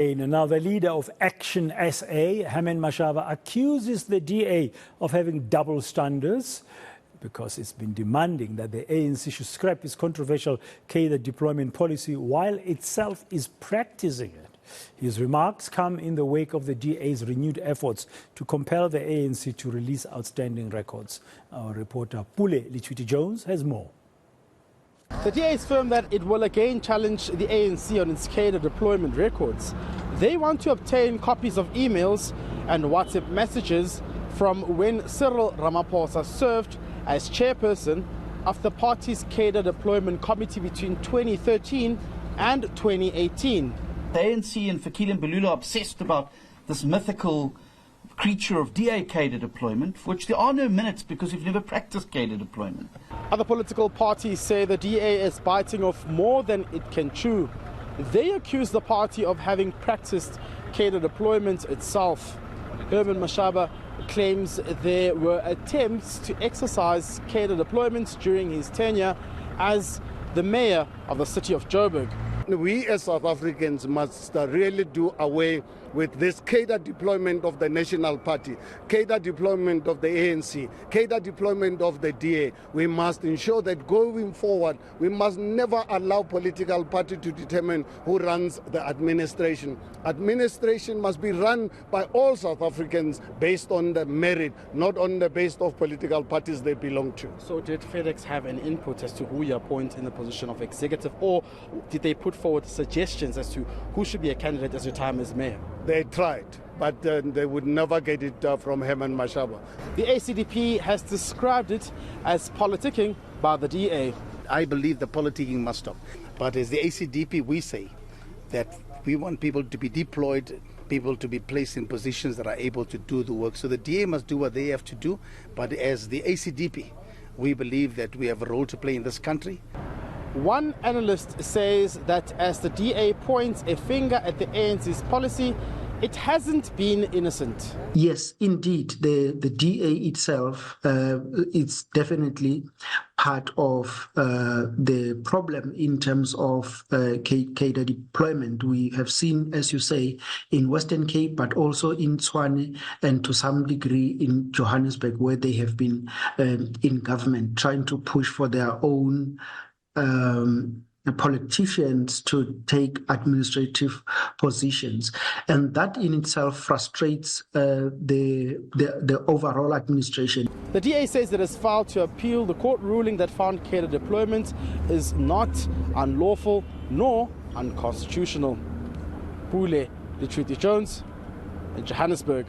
Now, the leader of Action SA, Herman Mashaba, accuses the DA of having double standards because it's been demanding that the ANC should scrap its controversial cadre deployment policy while itself is practicing it. His remarks come in the wake of the DA's renewed efforts to compel the ANC to release outstanding records. Our reporter Pule Letshwiti-Jones has more. The DA is firm that it will again challenge the ANC on its cadre deployment records. They want to obtain copies of emails and WhatsApp messages from when Cyril Ramaphosa served as chairperson of the party's cadre deployment committee between 2013 and 2018. The ANC and Fikile Mbalula are obsessed about this mythical creature of DA cadre deployment, for which there are no minutes because we've never practiced cadre deployment. Other political parties say the DA is biting off more than it can chew. They accuse the party of having practiced cadre deployment itself. Herman Mashaba claims there were attempts to exercise cadre deployment during his tenure as the mayor of the city of Joburg. We as South Africans must really do away with this cadre deployment of the National Party, cadre deployment of the ANC, cadre deployment of the DA. We must ensure that going forward, we must never allow political party to determine who runs the administration. Administration must be run by all South Africans based on the merit, not on the basis of political parties they belong to. So did FedEx have an input as to who you appoint in the position of executive, or did they put forward suggestions as to who should be a candidate as your time as mayor? They tried, but they would never get it from Herman Mashaba. The ACDP has described it as politicking by the DA. I believe the politicking must stop. But as the ACDP, we say that we want people to be deployed, people to be placed in positions that are able to do the work. So the DA must do what they have to do. But as the ACDP, we believe that we have a role to play in this country. One analyst says that as the DA points a finger at the ANC's policy, it hasn't been innocent. Yes, indeed. The DA itself is definitely part of the problem in terms of cadre deployment. We have seen, as you say, in Western Cape, but also in Tshwane and to some degree in Johannesburg, where they have been in government, trying to push for their own politicians to take administrative positions, and that in itself frustrates the overall administration. The DA says it has filed to appeal the court ruling that found cadre deployment is not unlawful nor unconstitutional. Pule Letshwiti-Jones in Johannesburg.